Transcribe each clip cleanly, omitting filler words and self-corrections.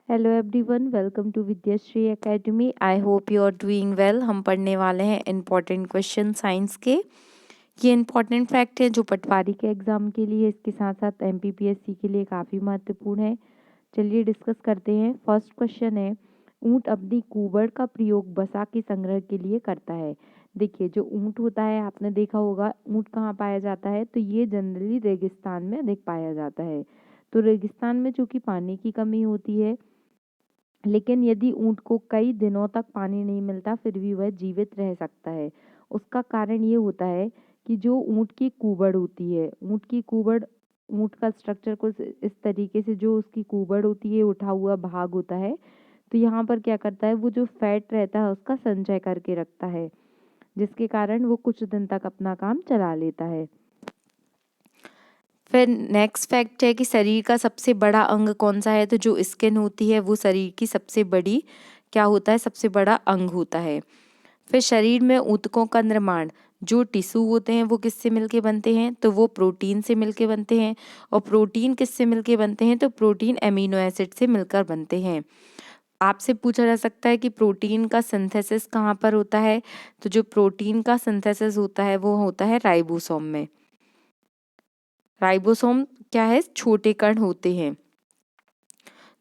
Hello everyone, welcome to Vidyashree academy. I hope you are doing well. हम पढ़ने वाले हैं इम्पॉर्टेंट क्वेश्चन साइंस के। ये इम्पॉर्टेंट फैक्ट है जो पटवारी के एग्जाम के लिए, इसके साथ साथ एमपीपीएससी के लिए काफ़ी महत्वपूर्ण है। चलिए डिस्कस करते हैं। फर्स्ट क्वेश्चन है, ऊंट अपनी कुबड़ का प्रयोग बसा के संग्रह के लिए करता है। देखिए, जो ऊंट होता है, आपने देखा होगा ऊंट कहाँ पाया जाता है, तो ये जनरली रेगिस्तान में अधिक पाया जाता है। तो रेगिस्तान में चूंकि पानी की कमी होती है, लेकिन यदि ऊंट को कई दिनों तक पानी नहीं मिलता फिर भी वह जीवित रह सकता है। उसका कारण ये होता है कि जो ऊंट की कुबड़ होती है, ऊंट का स्ट्रक्चर कुछ इस तरीके से, जो उसकी कुबड़ होती है, उठा हुआ भाग होता है, तो यहाँ पर क्या करता है, वो जो फैट रहता है उसका संचय करके रखता है, जिसके कारण वो कुछ दिन तक अपना काम चला लेता है। फिर नेक्स्ट फैक्ट है कि शरीर का सबसे बड़ा अंग कौन सा है, तो जो स्किन होती है वो शरीर की सबसे बड़ी क्या होता है, सबसे बड़ा अंग होता है। फिर शरीर में ऊतकों का निर्माण, जो टिश्यू होते हैं वो किससे मिलके बनते हैं, तो वो प्रोटीन से मिलके बनते हैं। और प्रोटीन किससे मिलके बनते हैं, तो प्रोटीन एमिनो एसिड से मिलकर बनते हैं। आपसे पूछा जा सकता है कि प्रोटीन का सिंथेसिस कहाँ पर होता है, तो जो प्रोटीन का सिंथेसिस होता है वो होता है राइबोसोम में। राइबोसोम क्या है, छोटे कण होते हैं।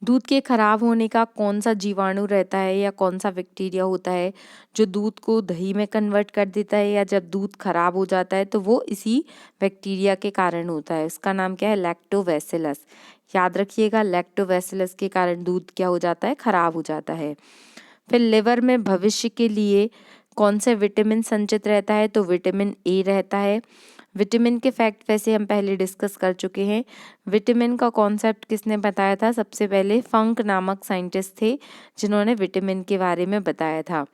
दूध के खराब होने का कौन सा जीवाणु रहता है या कौन सा बैक्टीरिया होता है जो दूध को दही में कन्वर्ट कर देता है, या जब दूध खराब हो जाता है तो वो इसी बैक्टीरिया के कारण होता है। उसका नाम क्या है, लैक्टोबैसिलस। याद रखिएगा, लैक्टोबैसिलस के कारण दूध क्या हो जाता है, खराब हो जाता है। फिर लिवर में भविष्य के लिए कौन से विटामिन संचित रहता है, तो विटामिन ए रहता है। विटामिन के फैक्ट वैसे हम पहले डिस्कस कर चुके हैं। विटामिन का कॉन्सेप्ट किसने बताया था, सबसे पहले फंक नामक साइंटिस्ट थे जिन्होंने विटामिन के बारे में बताया था।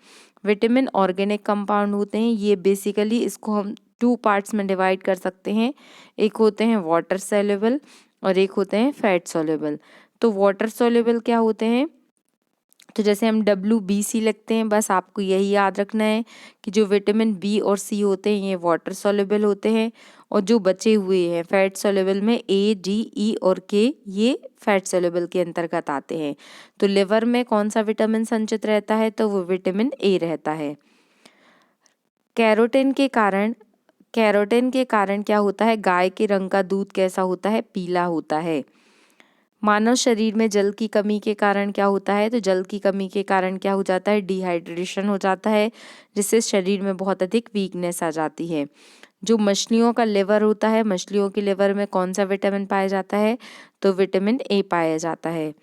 विटामिन ऑर्गेनिक कंपाउंड होते हैं। ये बेसिकली इसको हम 2 पार्ट्स में डिवाइड कर सकते हैं। एक होते हैं वाटर सॉल्युबल और एक होते हैं फैट सॉल्युबल। तो वाटर सॉल्युबल क्या होते हैं, तो जैसे हम WBC लिखते हैं, बस आपको यही याद रखना है कि जो विटामिन बी और सी होते हैं ये वाटर सॉल्युबल होते हैं, और जो बचे हुए हैं फैट सॉल्युबल में A, D, E और K, ये फैट सॉल्युबल के अंतर्गत आते हैं। तो लिवर में कौन सा विटामिन संचित रहता है, तो वो विटामिन ए रहता है। कैरोटीन के कारण क्या होता है, गाय के रंग का दूध कैसा होता है, पीला होता है। मानव शरीर में जल की कमी के कारण क्या होता है, तो जल की कमी के कारण क्या हो जाता है, डिहाइड्रेशन हो जाता है, जिससे शरीर में बहुत अधिक वीकनेस आ जाती है। जो मछलियों का लिवर होता है, मछलियों के लिवर में कौन सा विटामिन पाया जाता है, तो विटामिन ए पाया जाता है।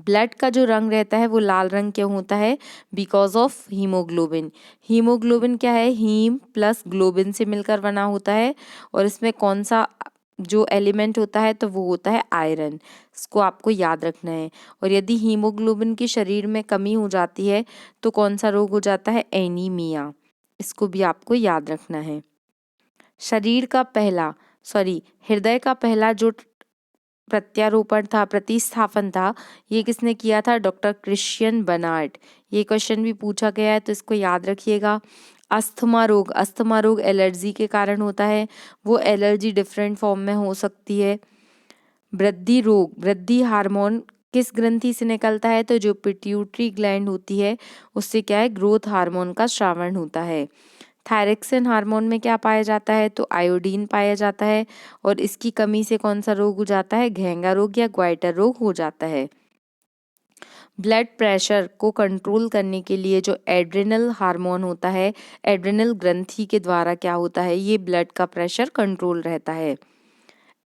ब्लड का जो रंग रहता है वो लाल रंग क्यों होता है, बिकॉज ऑफ हीमोग्लोबिन। हीमोग्लोबिन क्या है, हीम प्लस ग्लोबिन से मिलकर बना होता है, और इसमें कौन सा जो एलिमेंट होता है, तो वो होता है आयरन। इसको आपको याद रखना है। और यदि हीमोग्लोबिन की शरीर में कमी हो जाती है तो कौन सा रोग हो जाता है, एनीमिया। इसको भी आपको याद रखना है। शरीर का पहला हृदय का पहला जो प्रत्यारोपण था, प्रतिस्थापन था, ये किसने किया था, डॉक्टर क्रिश्चियन बर्नार्ड। ये क्वेश्चन भी पूछा गया है तो इसको याद रखिएगा। अस्थमा रोग एलर्जी के कारण होता है, वो एलर्जी डिफरेंट फॉर्म में हो सकती है। वृद्धि हार्मोन किस ग्रंथि से निकलता है, तो जो पिट्यूटरी ग्लैंड होती है उससे क्या है, ग्रोथ हार्मोन का स्रावण होता है। थायरक्सिन हार्मोन में क्या पाया जाता है, तो आयोडीन पाया जाता है, और इसकी कमी से कौन सा रोग हो जाता है, घेंगा रोग या ग्वाइटर रोग हो जाता है। ब्लड प्रेशर को कंट्रोल करने के लिए जो एड्रिनल हार्मोन होता है, एड्रिनल ग्रंथि के द्वारा क्या होता है, ये ब्लड का प्रेशर कंट्रोल रहता है।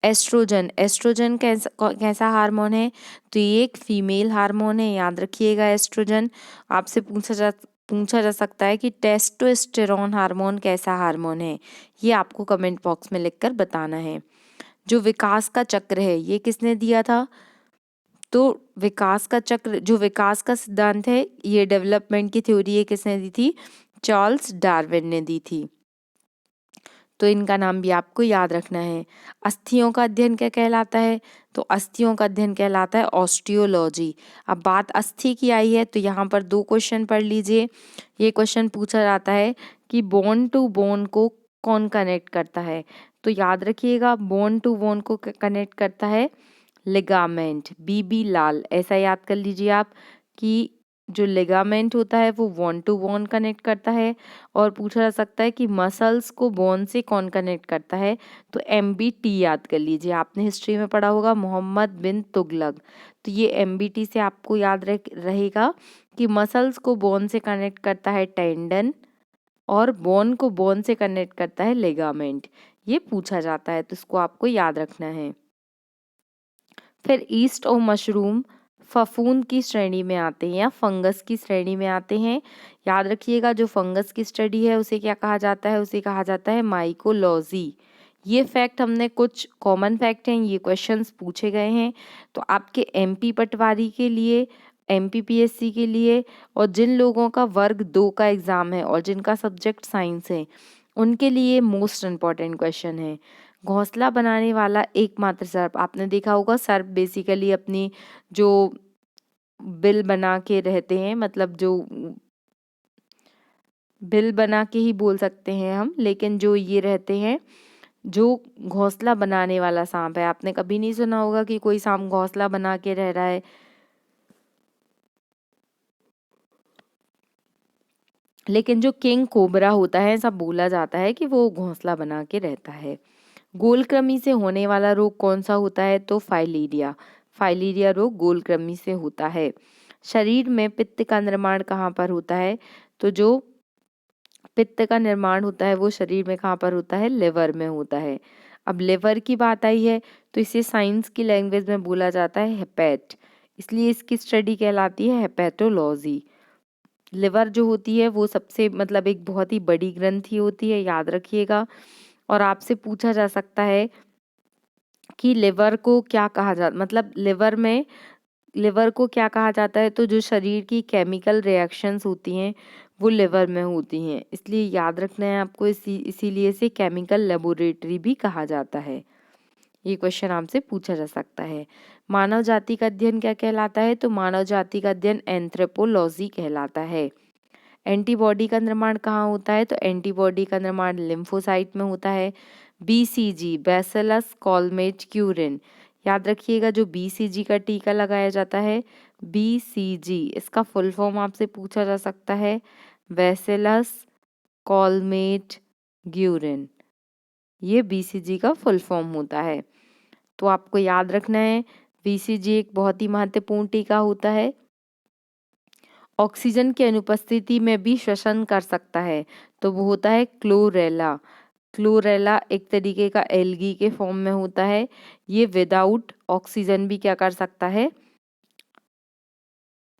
एस्ट्रोजन कैसा हार्मोन है, तो ये एक फीमेल हार्मोन है, याद रखिएगा एस्ट्रोजन। आपसे पूछा जा सकता है कि टेस्टोस्टेरोन हार्मोन कैसा हार्मोन है, ये आपको कमेंट बॉक्स में लिखकर बताना है। जो विकास का चक्र है ये किसने दिया था, तो विकास का चक्र, जो विकास का सिद्धांत है, ये डेवलपमेंट की थ्योरी है, किसने दी थी, चार्ल्स डार्विन ने दी थी। तो इनका नाम भी आपको याद रखना है। अस्थियों का अध्ययन क्या कहलाता है, तो अस्थियों का अध्ययन कहलाता है ऑस्टियोलॉजी। अब बात अस्थि की आई है तो यहाँ पर 2 क्वेश्चन पढ़ लीजिए। ये क्वेश्चन पूछा जाता है कि बोन टू बोन को कौन कनेक्ट करता है, तो याद रखिएगा बोन टू बोन को कनेक्ट करता है लिगामेंट, बी लाल। ऐसा याद कर लीजिए आप कि जो लिगामेंट होता है वो बोन टू बोन कनेक्ट करता है। और पूछा जा सकता है कि मसल्स को बोन से कौन कनेक्ट करता है, तो MBT याद कर लीजिए। आपने हिस्ट्री में पढ़ा होगा मोहम्मद बिन तुगलक, तो ये MBT से आपको याद रहेगा कि मसल्स को बोन से कनेक्ट करता है टेंडन और बोन को बोन से कनेक्ट करता है लिगामेंट। ये पूछा जाता है तो इसको आपको याद रखना है। फिर ईस्ट और मशरूम फफूंद की श्रेणी में आते हैं या फंगस की श्रेणी में आते हैं। याद रखिएगा जो फंगस की स्टडी है उसे क्या कहा जाता है, उसे कहा जाता है माइकोलॉजी। ये फैक्ट हमने कुछ कॉमन फैक्ट हैं, ये क्वेश्चंस पूछे गए हैं तो आपके MP पटवारी के लिए, MPPSC के लिए और जिन लोगों का वर्ग 2 का एग्ज़ाम है और जिनका सब्जेक्ट साइंस है उनके लिए मोस्ट इम्पॉर्टेंट क्वेश्चन है। घोंसला बनाने वाला एकमात्र सर्प, आपने देखा होगा सर्प बेसिकली अपनी जो बिल बना के रहते हैं, मतलब जो बिल बना के ही बोल सकते हैं हम, लेकिन जो ये रहते हैं जो घोंसला बनाने वाला सांप है। आपने कभी नहीं सुना होगा कि कोई सांप घोंसला बना के रह रहा है, लेकिन जो किंग कोबरा होता है ऐसा बोला जाता है कि वो घोंसला बना के रहता है। गोलकृमि से होने वाला रोग कौन सा होता है, तो फाइलीरिया। फाइलीरिया रोग गोलकृमि से होता है। शरीर में पित्त का निर्माण कहाँ पर होता है, तो जो पित्त का निर्माण होता है वो शरीर में कहाँ पर होता है, लिवर में होता है। अब लिवर की बात आई है तो इसे साइंस की लैंग्वेज में बोला जाता है हेपेट, इसलिए इसकी स्टडी कहलाती है हेपेटोलॉजी। लिवर जो होती है वो सबसे मतलब एक बहुत ही बड़ी ग्रंथि होती है, याद रखिएगा। और आपसे पूछा जा सकता है कि लिवर को क्या कहा जाता, मतलब लिवर को क्या कहा जाता है, तो जो शरीर की केमिकल रिएक्शंस होती हैं वो लिवर में होती हैं, इसलिए याद रखना है आपको। इसीलिए इसे केमिकल लेबोरेटरी भी कहा जाता है। ये क्वेश्चन आपसे पूछा जा सकता है। मानव जाति का अध्ययन क्या कहलाता है, तो मानव जाति का अध्ययन एंथ्रोपोलॉजी कहलाता है। एंटीबॉडी का निर्माण कहाँ होता है, तो एंटीबॉडी का निर्माण लिम्फोसाइट में होता है। BCG बैसिलस कॉलमेट क्यूरिन, याद रखिएगा जो BCG का टीका लगाया जाता है, BCG इसका फुल फॉर्म आपसे पूछा जा सकता है, बैसिलस कॉलमेट ग्यूरिन, ये BCG का फुल फॉर्म होता है। तो आपको याद रखना है BCG एक बहुत ही महत्वपूर्ण टीका होता है। ऑक्सीजन की अनुपस्थिति में भी श्वसन कर सकता है, तो वो होता है क्लोरेला। क्लोरेला एक तरीके का एल्गी के फॉर्म में होता है। ये विदाउट ऑक्सीजन भी क्या कर सकता है,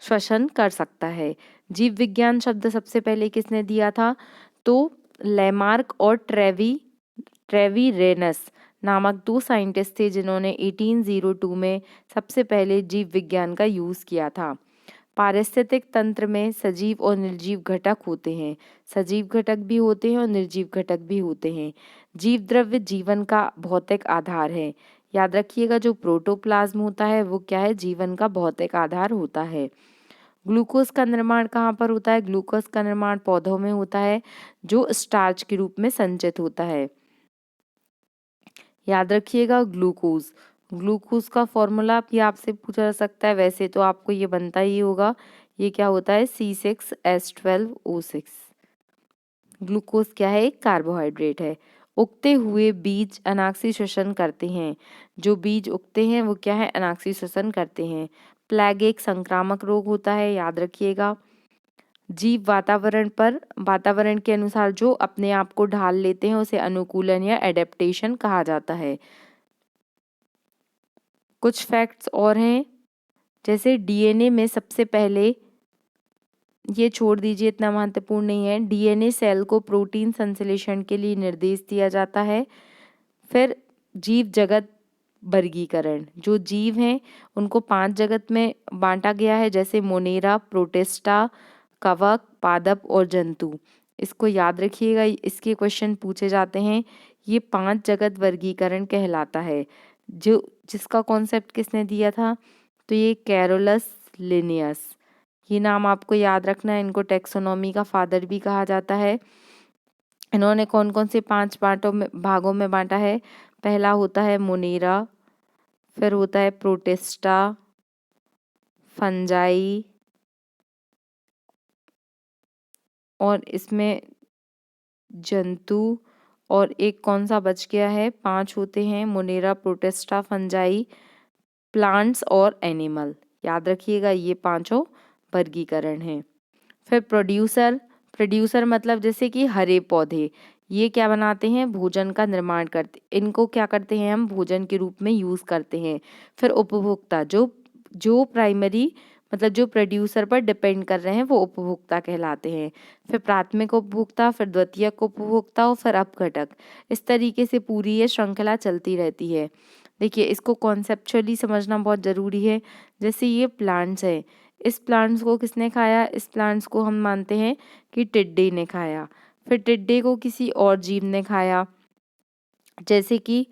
श्वसन कर सकता है। जीव विज्ञान शब्द सबसे पहले किसने दिया था, तो लेमार्क और ट्रेवी रेनस नामक 2 साइंटिस्ट थे जिन्होंने 1802 में सबसे पहले जीव विज्ञान का यूज किया था। पारिस्थितिक तंत्र में सजीव और निर्जीव घटक होते हैं, सजीव घटक भी होते हैं और निर्जीव घटक भी होते हैं। जीव द्रव्य जीवन का भौतिक आधार है, याद रखिएगा जो प्रोटोप्लाज्म होता है वो क्या है, जीवन का भौतिक आधार होता है। ग्लूकोज का निर्माण कहाँ पर होता है, ग्लूकोज का निर्माण पौधों में होता है जो स्टार्च के रूप में संचित होता है। याद रखिएगा ग्लूकोज, ग्लूकोज का फॉर्मूला भी आपसे पूछा जा सकता है, वैसे तो आपको ये बनता ही होगा, ये क्या होता है C6H12O6। ग्लूकोज क्या है, एक कार्बोहाइड्रेट है। उगते हुए बीज अनाक्सी श्वसन करते हैं, जो बीज उगते हैं वो क्या है, अनाक्सी श्वसन करते हैं। प्लेग एक संक्रामक रोग होता है, याद रखिएगा। जीव वातावरण के अनुसार जो अपने आप को ढाल लेते हैं उसे अनुकूलन या एडेप्टेशन कहा जाता है। कुछ फैक्ट्स और हैं, जैसे DNA में सबसे पहले, ये छोड़ दीजिए इतना महत्वपूर्ण नहीं है, DNA सेल को प्रोटीन संश्लेषण के लिए निर्देश दिया जाता है। फिर जीव जगत वर्गीकरण, जो जीव हैं उनको 5 जगत में बांटा गया है, जैसे मोनेरा, प्रोटिस्टा, कवक, पादप और जंतु। इसको याद रखिएगा, इसके क्वेश्चन पूछे जाते हैं। ये 5 जगत वर्गीकरण कहलाता है, जो जिसका कॉन्सेप्ट किसने दिया था, तो ये कैरोलस लिनियस। ये नाम आपको याद रखना है, इनको टेक्सोनॉमी का फादर भी कहा जाता है। इन्होंने कौन कौन से 5 भागों में बांटा है, पहला होता है मोनेरा, फिर होता है प्रोटिस्टा, फंजाई, और इसमें जंतु, और एक कौन सा बच गया है, 5 होते हैं, मोनेरा, प्रोटिस्टा, फंजाई, प्लांट्स और एनिमल। याद रखिएगा ये 5 वर्गीकरण हैं। फिर प्रोड्यूसर, प्रोड्यूसर मतलब जैसे कि हरे पौधे, ये क्या बनाते हैं, भोजन का निर्माण करते, इनको क्या करते हैं हम भोजन के रूप में यूज करते हैं। फिर उपभोक्ता, जो जो प्राइमरी मतलब जो प्रोड्यूसर पर डिपेंड कर रहे हैं वो उपभोक्ता कहलाते हैं। फिर प्राथमिक उपभोक्ता, फिर द्वितीयक उपभोक्ता और फिर अपघटक। इस तरीके से पूरी ये श्रृंखला चलती रहती है। देखिए इसको कॉन्सेप्चुअली समझना बहुत ज़रूरी है। जैसे ये प्लांट्स है, इस प्लांट्स को किसने खाया, इस प्लांट्स को हम मानते हैं कि टिड्डे ने खाया। फिर टिड्डे को किसी और जीव ने खाया, जैसे कि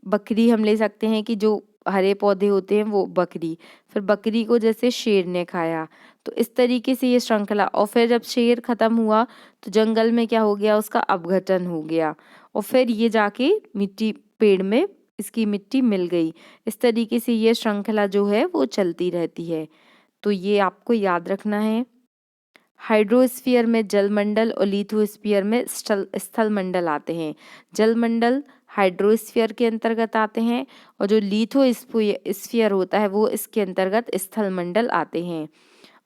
बकरी हम ले सकते हैं कि जो हरे पौधे होते हैं वो बकरी, फिर बकरी को जैसे शेर ने खाया। तो इस तरीके से ये श्रृंखला, और फिर जब शेर खत्म हुआ तो जंगल में क्या हो गया, उसका अपघटन हो गया, और फिर ये जाके मिट्टी, पेड़ में इसकी मिट्टी मिल गई। इस तरीके से ये श्रृंखला जो है वो चलती रहती है। तो ये आपको याद रखना है। हाइड्रोस्फीयर में जलमंडल और लिथोस्फीयर में स्थल मंडल आते हैं। जलमंडल हाइड्रोस्फीयर के अंतर्गत आते हैं और जो लिथोस्फीयर होता है वो इसके अंतर्गत स्थल मंडल आते हैं।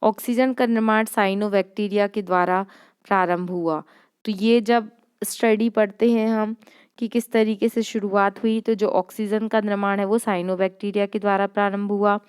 ऑक्सीजन का निर्माण साइनोबैक्टीरिया के द्वारा प्रारंभ हुआ। तो ये जब स्टडी पढ़ते हैं हम कि किस तरीके से शुरुआत हुई, तो जो ऑक्सीजन का निर्माण है वो साइनोबैक्टीरिया के द्वारा प्रारंभ हुआ।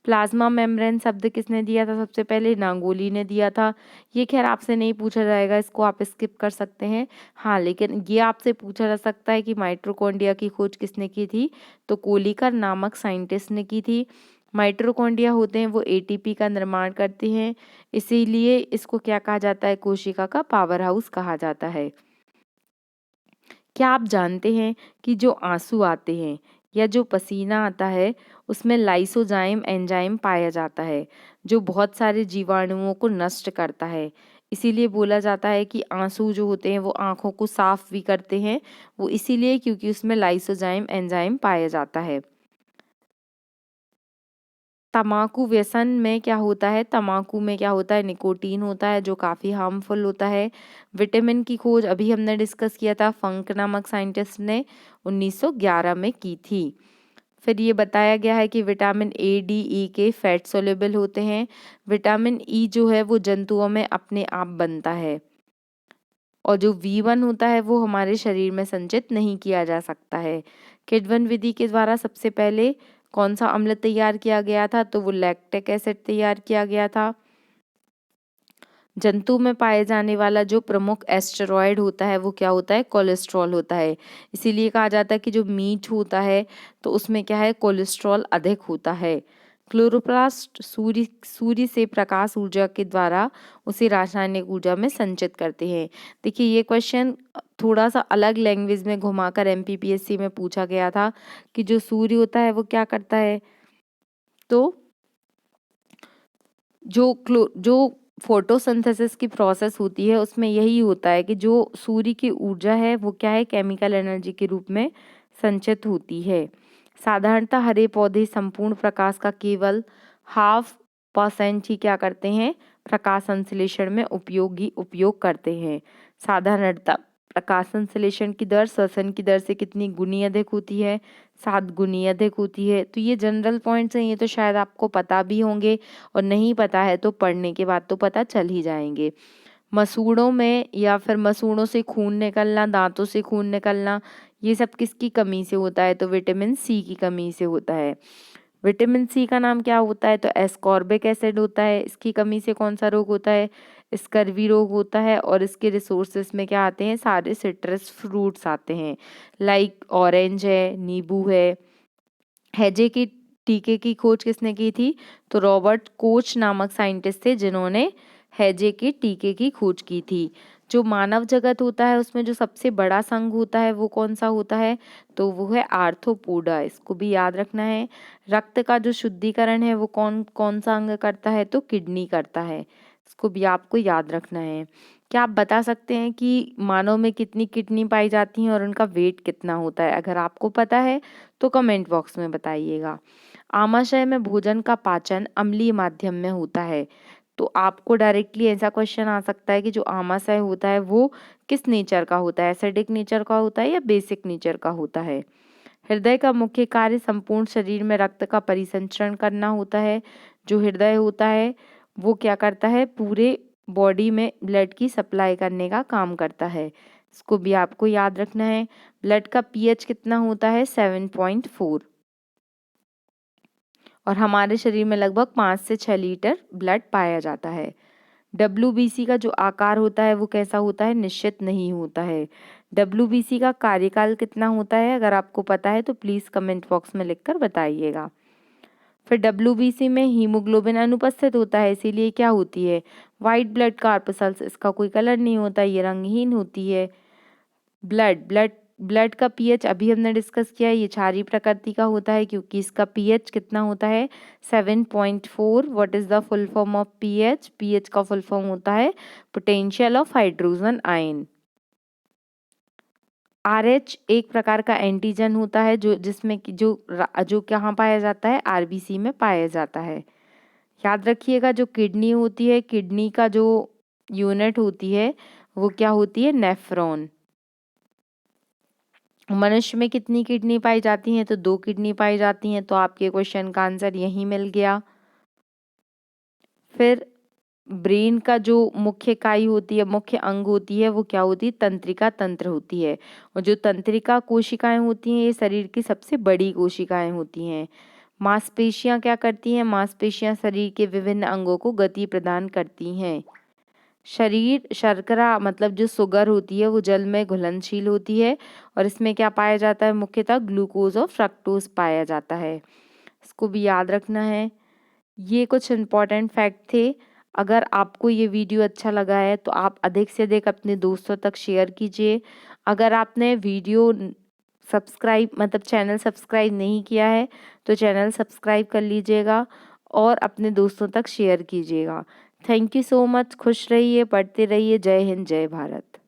प्लाज्मा मेम्ब्रेन शब्द किसने दिया था सबसे पहले, नांगोली ने दिया था। ये खैर आपसे नहीं पूछा जाएगा, इसको आप स्किप कर सकते हैं। हाँ, लेकिन ये आपसे पूछा जा सकता है कि माइटोकॉन्ड्रिया की खोज किसने की थी, तो कोलिकर नामक साइंटिस्ट ने की थी। माइटोकॉन्ड्रिया होते हैं वो एटीपी का निर्माण करते हैं, इसीलिए इसको क्या कहा जाता है, कोशिका का पावर हाउस कहा जाता है। क्या आप जानते हैं कि जो आंसू आते हैं या जो पसीना आता है उसमें लाइसोजाइम एंजाइम पाया जाता है जो बहुत सारे जीवाणुओं को नष्ट करता है। इसीलिए बोला जाता है कि आंसू जो होते हैं वो आंखों को साफ भी करते हैं, वो इसीलिए क्योंकि उसमें लाइसोजाइम एंजाइम पाया जाता है। तम्बाकू व्यसन में क्या होता है, तम्बाकू में क्या होता है, निकोटीन होता है जो काफ़ी हार्मफुल होता है। विटामिन की खोज अभी हमने डिस्कस किया था, फंक नामक साइंटिस्ट ने 1911 में की थी। फिर ये बताया गया है कि विटामिन ए, डी, ई के फैट सोल्यूबल होते हैं। विटामिन ई जो है वो जंतुओं में अपने आप बनता है, और जो V1 होता है वो हमारे शरीर में संचित नहीं किया जा सकता है। किडवन विधि के द्वारा सबसे पहले कौन सा अम्ल तैयार किया गया था, तो वो लैक्टिक एसिड तैयार किया गया था। जंतु में पाए जाने वाला जो प्रमुख एस्टेरॉयड होता है वो क्या होता है, कोलेस्ट्रॉल होता है। इसीलिए कहा जाता है कि जो मीट होता है तो उसमें क्या है, कोलेस्ट्रॉल अधिक होता है। क्लोरोप्लास्ट सूर्य से प्रकाश ऊर्जा के द्वारा उसे रासायनिक ऊर्जा में संचित करते हैं। देखिए ये क्वेश्चन थोड़ा सा अलग लैंग्वेज में घुमाकर एमपीपीएससी में पूछा गया था कि जो सूर्य होता है वो क्या करता है, तो जो फोटोसिंथेसिस की प्रोसेस होती है उसमें यही होता है कि जो सूर्य की ऊर्जा है वो क्या है, केमिकल एनर्जी के रूप में संचित होती है। साधारणतः हरे पौधे संपूर्ण प्रकाश का केवल 0.5% ही क्या करते हैं, प्रकाश संश्लेषण में उपयोग करते हैं। साधारणतः प्रकाश संश्लेषण की दर श्वसन की दर से कितनी गुनी अधिक होती है, 7 गुनी अधिक होती है। तो ये जनरल पॉइंट्स हैं, ये तो शायद आपको पता भी होंगे, और नहीं पता है तो पढ़ने के बाद तो पता चल ही जाएंगे। मसूड़ों में या फिर मसूड़ों से खून निकलना, दांतों से खून निकलना, ये सब किसकी कमी से होता है, तो विटामिन सी की कमी से होता है। विटामिन सी का नाम क्या होता है, तो एस्कॉर्बिक एसिड होता है। इसकी कमी से कौन सा रोग होता है, स्कर्वी रोग होता है। और इसके रिसोर्सेस में क्या आते हैं, सारे सिट्रस फ्रूट्स आते हैं, लाइक ऑरेंज है, नींबू है। हैजे की टीके की खोज किसने की थी, तो रॉबर्ट कोच नामक साइंटिस्ट थे जिन्होंने हैजे के टीके की खोज की थी। जो मानव जगत होता है उसमें जो सबसे बड़ा संघ होता है वो कौन सा होता है, तो वो है आर्थ्रोपोडा, इसको भी याद रखना है। रक्त का जो शुद्धिकरण है वो कौन कौन सा अंग करता है, तो किडनी करता है। इसको भी आपको याद रखना है। क्या आप बता सकते हैं कि मानव में कितनी किडनी पाई जाती हैं और उनका वेट कितना होता है? अगर आपको पता है तो कमेंट बॉक्स में बताइएगा। आमाशय में भोजन का पाचन अम्लीय माध्यम में होता है। तो आपको डायरेक्टली ऐसा क्वेश्चन आ सकता है कि जो आमाशय होता है वो किस नेचर का होता है, एसिडिक नेचर का होता है या बेसिक नेचर का होता है। हृदय का मुख्य कार्य संपूर्ण शरीर में रक्त का परिसंचरण करना होता है। जो हृदय होता है वो क्या करता है, पूरे बॉडी में ब्लड की सप्लाई करने का काम करता है। इसको भी आपको याद रखना है। ब्लड का पीएच कितना होता है, 7.4। और हमारे शरीर में लगभग 5 से 6 लीटर ब्लड पाया जाता है। डब्ल्यूबीसी का जो आकार होता है वो कैसा होता है, निश्चित नहीं होता है। डब्ल्यूबीसी का कार्यकाल कितना होता है, अगर आपको पता है तो प्लीज़ कमेंट बॉक्स में लिखकर बताइएगा। फिर डब्ल्यूबीसी में हीमोग्लोबिन अनुपस्थित होता है, इसीलिए क्या होती है, वाइट ब्लड कार्पसल्स। इसका कोई कलर नहीं होता, ये रंगहीन होती है। ब्लड ब्लड ब्लड का पीएच अभी हमने डिस्कस किया है, ये क्षारीय प्रकृति का होता है क्योंकि इसका पीएच कितना होता है, 7.4। What is the full form of pH? PH का फुल फॉर्म होता है potential of hydrogen ion. RH एक प्रकार का एंटीजन होता है जो जिसमें कि जो कहाँ पाया जाता है, आरबीसी में पाया जाता है। याद रखिएगा, जो किडनी होती है, किडनी का जो यूनिट होती है वो क्या होती है, नेफ्रॉन। मनुष्य में कितनी किडनी पाई जाती हैं, तो 2 किडनी पाई जाती हैं। तो आपके क्वेश्चन का आंसर यही मिल गया। फिर ब्रेन का जो मुख्य इकाई होती है, मुख्य अंग होती है, वो क्या होती है, तंत्रिका तंत्र होती है। और जो तंत्रिका कोशिकाएं होती हैं ये शरीर की सबसे बड़ी कोशिकाएं होती हैं। मांसपेशियां क्या करती हैं, मांसपेशियां शरीर के विभिन्न अंगों को गति प्रदान करती हैं। शरीर शर्करा मतलब जो शुगर होती है वो जल में घुलनशील होती है और इसमें क्या पाया जाता है, मुख्यतः ग्लूकोज और फ्रक्टोज पाया जाता है। इसको भी याद रखना है। ये कुछ इम्पॉर्टेंट फैक्ट थे। अगर आपको ये वीडियो अच्छा लगा है तो आप अधिक से अधिक अपने दोस्तों तक शेयर कीजिए। अगर आपने वीडियो सब्सक्राइब मतलब चैनल सब्सक्राइब नहीं किया है तो चैनल सब्सक्राइब कर लीजिएगा और अपने दोस्तों तक शेयर कीजिएगा। Thank you so much. खुश रहिए, पढ़ते रहिए। जय हिंद, जय भारत।